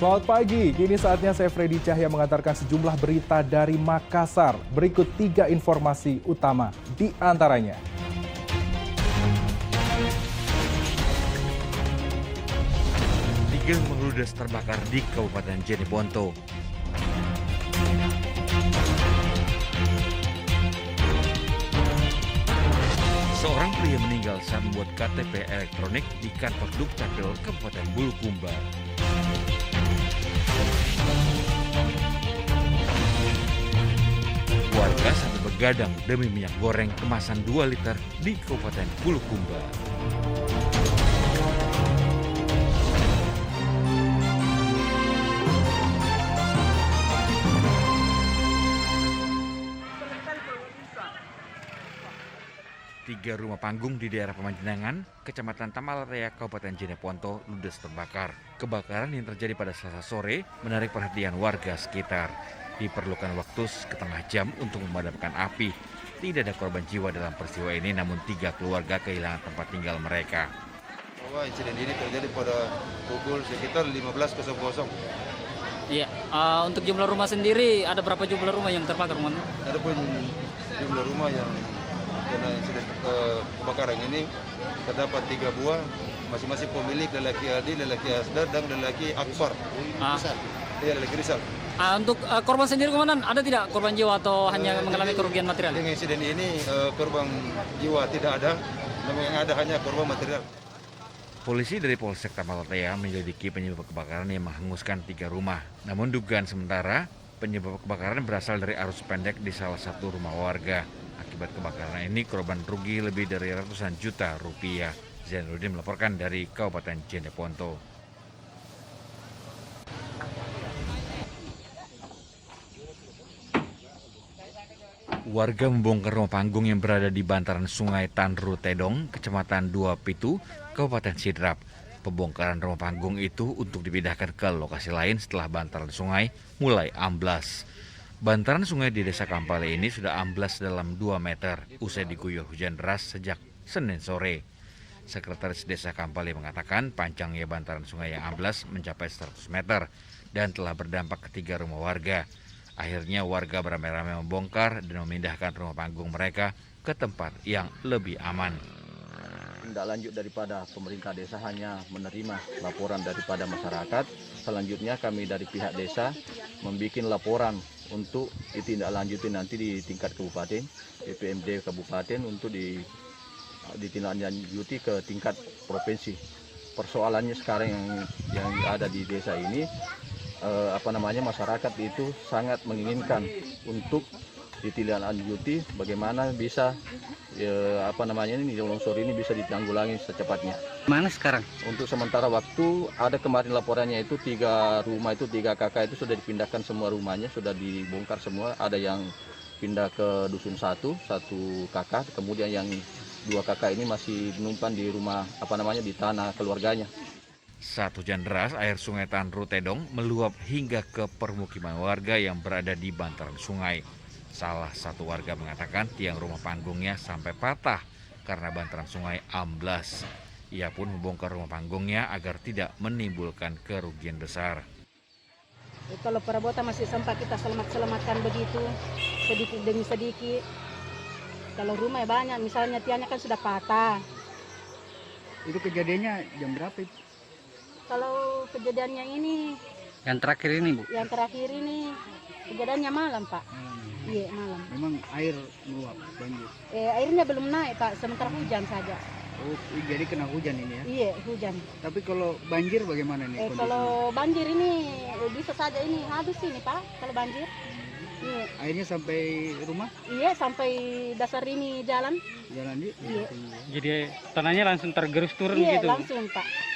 Selamat pagi, kini saatnya saya Freddy Cahya mengantarkan sejumlah berita dari Makassar. Berikut 3 informasi utama di antaranya. Tiga rumah ludes terbakar di Kabupaten Jeneponto. Seorang pria meninggal saat membuat KTP elektronik di kantor Dukcapil Kabupaten Bulukumba. Warga sampai begadang demi minyak goreng kemasan 2 liter di Kabupaten Bulukumba. Tiga rumah panggung di daerah Pemanjenengan, Kecamatan Tamalarea, Kabupaten Jeneponto, ludes terbakar. Kebakaran yang terjadi pada Selasa sore menarik perhatian warga sekitar. Diperlukan waktu setengah jam untuk memadamkan api. Tidak ada korban jiwa dalam peristiwa ini, namun 3 keluarga kehilangan tempat tinggal mereka. Bahwa insiden ini terjadi pada pukul sekitar 15.00. Iya, untuk jumlah rumah sendiri ada berapa jumlah rumah yang terbakar, Mon? Ada pun jumlah rumah yang kena insiden kebakaran ini terdapat 3 buah, masing-masing pemilik lelaki Adi, lelaki Asdar, dan lelaki Akbar. Iya, lelaki Rizal. Untuk korban sendiri, Komandan, ada tidak korban jiwa atau hanya mengalami kerugian material? Dengan insiden ini korban jiwa tidak ada, namun yang ada hanya korban material. Polisi dari Polsek Tamalarea menyelidiki penyebab kebakaran yang menghanguskan 3 rumah. Namun dugaan sementara, penyebab kebakaran berasal dari arus pendek di salah satu rumah warga. Akibat kebakaran ini, korban rugi lebih dari ratusan juta rupiah. Zainuddin melaporkan dari Kabupaten Jeneponto. Warga membongkar rumah panggung yang berada di bantaran Sungai Tanru Tedong, Kecamatan Dua Pitu, Kabupaten Sidrap. Pembongkaran rumah panggung itu untuk dipindahkan ke lokasi lain setelah bantaran sungai mulai amblas. Bantaran sungai di Desa Kampale ini sudah amblas dalam 2 meter usai diguyur hujan deras sejak Senin sore. Sekretaris Desa Kampale mengatakan panjangnya bantaran sungai yang amblas mencapai 100 meter dan telah berdampak ke 3 rumah warga. Akhirnya warga beramai-ramai membongkar dan memindahkan rumah panggung mereka ke tempat yang lebih aman. Tindak lanjut daripada pemerintah desa hanya menerima laporan daripada masyarakat. Selanjutnya kami dari pihak desa membuat laporan untuk ditindaklanjuti nanti di tingkat kabupaten, BPMD kabupaten untuk ditindaklanjuti ke tingkat provinsi. Persoalannya sekarang yang ada di desa ini, masyarakat itu sangat menginginkan untuk ditindaklanjuti bagaimana bisa longsor ini bisa ditanggulangi secepatnya. Mana sekarang? Untuk sementara waktu ada kemarin laporannya itu 3 rumah itu 3 kakak itu sudah dipindahkan semua rumahnya, sudah dibongkar semua. Ada yang pindah ke dusun 1 kakak, kemudian yang 2 kakak ini masih menumpang di rumah di tanah keluarganya. Saat hujan deras, air sungai Tanru Tedong meluap hingga ke permukiman warga yang berada di bantaran sungai. Salah satu warga mengatakan tiang rumah panggungnya sampai patah karena bantaran sungai amblas. Ia pun membongkar rumah panggungnya agar tidak menimbulkan kerugian besar. Kalau perabotan masih sempat kita selamatkan begitu, sedikit demi sedikit. Kalau rumah banyak, misalnya tiangnya kan sudah patah. Itu kejadiannya jam berapa itu? Kalau kejadiannya ini, Yang terakhir ini, Bu? yang terakhir ini, kejadiannya malam, Pak. Iya, malam. Memang air meluap, banjir. Airnya belum naik, Pak, sementara hujan saja. Oh, jadi kena hujan ini ya? Iya, hujan. Tapi kalau banjir bagaimana nih kondisinya? Kalau banjir ini, bisa saja ini habis ini, Pak, kalau banjir. Iya, Airnya sampai rumah? iya sampai dasar ini jalan. Jalan di? Iya. Jadi tanahnya langsung tergerus turun Iya, gitu? langsung, Pak.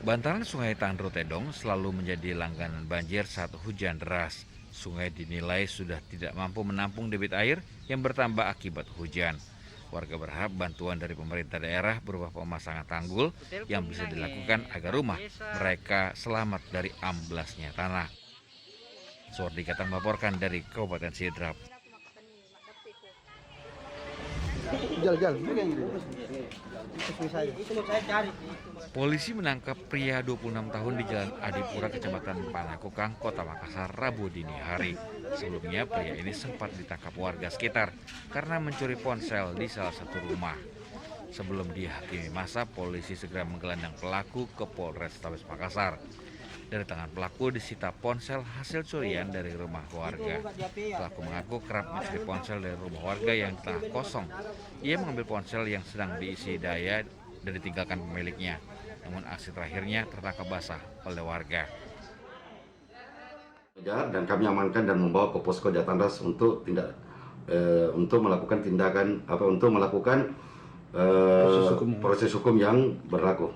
Bantaran sungai Tanru Tedong selalu menjadi langganan banjir saat hujan deras. Sungai dinilai sudah tidak mampu menampung debit air yang bertambah akibat hujan. Warga berharap bantuan dari pemerintah daerah berupa pemasangan tanggul yang bisa dilakukan agar rumah mereka selamat dari amblasnya tanah. Suardi Katang melaporkan dari Kabupaten Sidrap. Polisi menangkap pria 26 tahun di Jalan Adipura, Kecamatan Panakukang, Kota Makassar, Rabu dini hari. Sebelumnya, pria ini sempat ditangkap warga sekitar karena mencuri ponsel di salah satu rumah. Sebelum dihakimi massa, polisi segera menggelandang pelaku ke Polrestabes Makassar. Dari tangan pelaku disita ponsel hasil curian dari rumah warga. Pelaku mengaku kerap mencuri ponsel dari rumah warga yang tengah kosong. Ia mengambil ponsel yang sedang diisi daya dan ditinggalkan pemiliknya. Namun aksi terakhirnya tertangkap basah oleh warga. Dan kami amankan dan membawa ke posko Jatanras untuk melakukan tindakan proses hukum yang berlaku.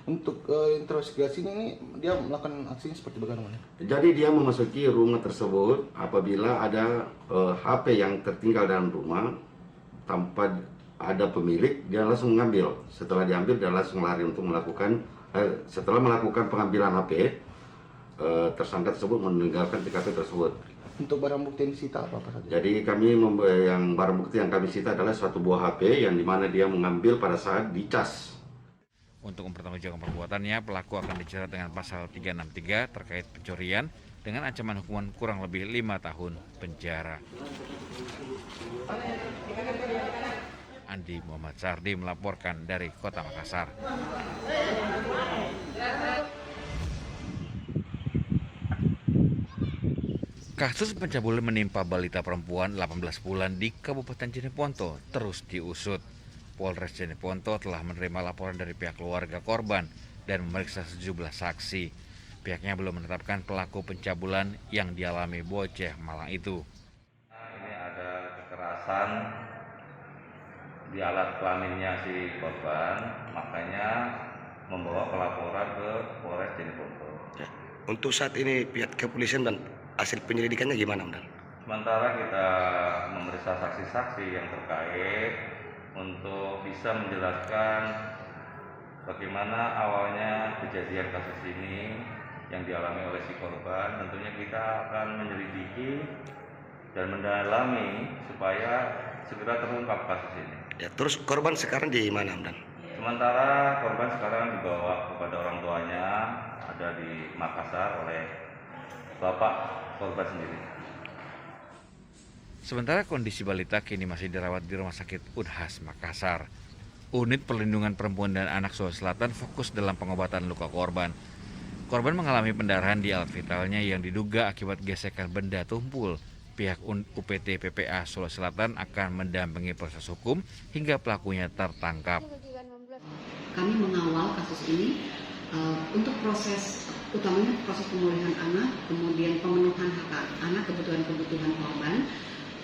Untuk investigasi ini dia melakukan aksinya seperti bagaimana? Jadi dia memasuki rumah tersebut apabila ada HP yang tertinggal dalam rumah tanpa ada pemilik, dia langsung mengambil. Setelah diambil, dia langsung lari untuk setelah melakukan pengambilan HP, tersangka tersebut meninggalkan TKP tersebut. Untuk barang bukti yang disita apa saja? Jadi barang bukti yang kami sita adalah suatu buah HP yang dimana dia mengambil pada saat dicas. Untuk mempertanggungjawabkan perbuatannya, pelaku akan dijerat dengan pasal 363 terkait pencurian dengan ancaman hukuman kurang lebih 5 tahun penjara. Andi Muhammad Sardi melaporkan dari Kota Makassar. Kasus pencabulan menimpa balita perempuan 18 bulan di Kabupaten Jeneponto terus diusut. Polres Jeneponto telah menerima laporan dari pihak keluarga korban dan memeriksa sejumlah saksi. Pihaknya belum menetapkan pelaku pencabulan yang dialami bocah malang itu. Ini ada kekerasan di alat kelaminnya si korban, makanya membawa pelaporan ke Polres Jeneponto. Untuk saat ini pihak kepolisian dan hasil penyelidikannya gimana, Bang? Sementara kita memeriksa saksi-saksi yang terkait untuk bisa menjelaskan bagaimana awalnya kejadian kasus ini yang dialami oleh si korban. Tentunya kita akan menyelidiki dan mendalami supaya segera terungkap kasus ini. Ya, terus korban sekarang di mana, Bang? Sementara korban sekarang dibawa kepada orang tuanya, ada di Makassar oleh bapak korban sendiri. Sementara kondisi balita kini masih dirawat di Rumah Sakit Unhas Makassar. Unit Perlindungan Perempuan dan Anak Sulawesi Selatan fokus dalam pengobatan luka korban. Korban mengalami pendarahan di alat vitalnya yang diduga akibat gesekan benda tumpul. Pihak UPT PPA Sulawesi Selatan akan mendampingi proses hukum hingga pelakunya tertangkap. Kami mengawal kasus ini untuk proses utamanya proses pemulihan anak, kemudian pemenuhan hak anak, kebutuhan korban,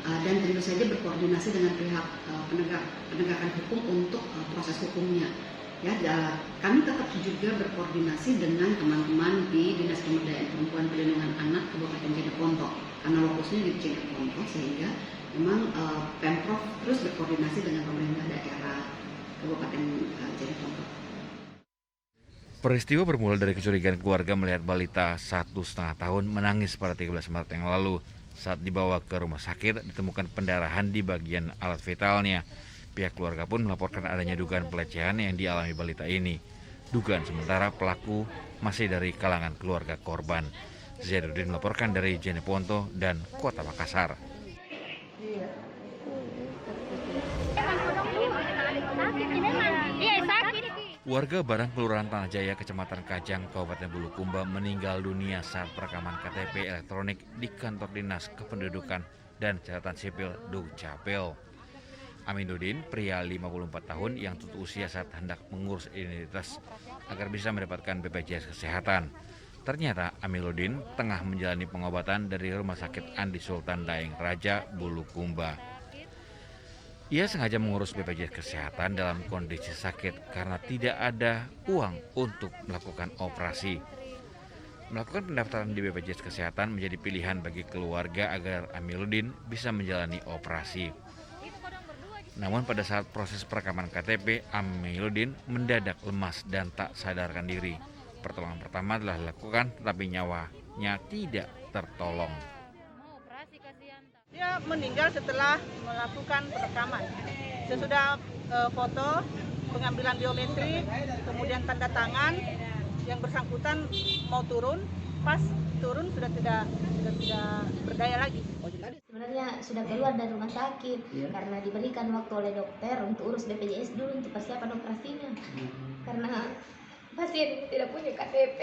dan tentu saja berkoordinasi dengan pihak penegakan hukum untuk proses hukumnya. Ya, kami tetap juga berkoordinasi dengan teman-teman di Dinas Pemberdayaan Perempuan Perlindungan Anak Kabupaten Jeneponto, karena lokusnya di Jeneponto, sehingga memang Pemprov terus berkoordinasi dengan pemerintah daerah Kabupaten Jeneponto. Peristiwa bermula dari kecurigaan keluarga melihat balita 1,5 tahun menangis pada 13 Maret yang lalu. Saat dibawa ke rumah sakit, ditemukan pendarahan di bagian alat vitalnya. Pihak keluarga pun melaporkan adanya dugaan pelecehan yang dialami balita ini. Dugaan sementara pelaku masih dari kalangan keluarga korban. Zainuddin melaporkan dari Jeneponto dan Kota Makassar. Warga Barang Kelurahan Tanah Jaya, Kecamatan Kajang, Kabupaten Bulukumba meninggal dunia saat perekaman KTP elektronik di kantor Dinas Kependudukan dan Catatan Sipil Dukcapil. Aminuddin, pria 54 tahun yang tutup usia saat hendak mengurus identitas agar bisa mendapatkan BPJS Kesehatan. Ternyata Aminuddin tengah menjalani pengobatan dari Rumah Sakit Andi Sultan Daeng Raja, Bulukumba. Ia sengaja mengurus BPJS Kesehatan dalam kondisi sakit karena tidak ada uang untuk melakukan operasi. Melakukan pendaftaran di BPJS Kesehatan menjadi pilihan bagi keluarga agar Aminuddin bisa menjalani operasi. Namun pada saat proses perekaman KTP, Aminuddin mendadak lemas dan tak sadarkan diri. Pertolongan pertama telah dilakukan tetapi nyawanya tidak tertolong. Dia meninggal setelah melakukan perekaman. Sesudah foto, pengambilan biometri, kemudian tanda tangan, yang bersangkutan mau turun, pas turun sudah tidak berdaya lagi. Sebenarnya sudah keluar dari rumah sakit karena diberikan waktu oleh dokter untuk urus BPJS dulu untuk persiapan operasinya. Karena pasien tidak punya KTP.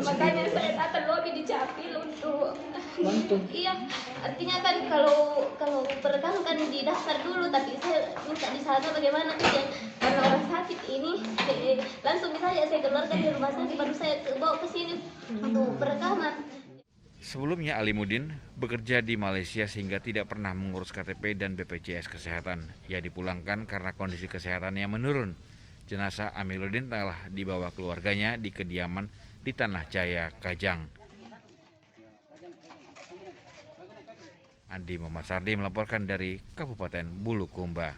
Makanya saya datang lobi di Capil untuk iya, artinya kan kalau perekam kan didaftar dulu, tapi saya minta di sana bagaimana ya, karena orang sakit ini langsung saya keluarkan dari rumah sakit baru saya bawa ke sini untuk perekaman. Sebelumnya Alimuddin bekerja di Malaysia sehingga tidak pernah mengurus KTP dan BPJS Kesehatan. Ia dipulangkan karena kondisi kesehatannya menurun. Jenazah Amiruddin telah dibawa keluarganya di kediaman di Tanah Jaya, Kajang. Andi Muhammad Sardi melaporkan dari Kabupaten Bulukumba.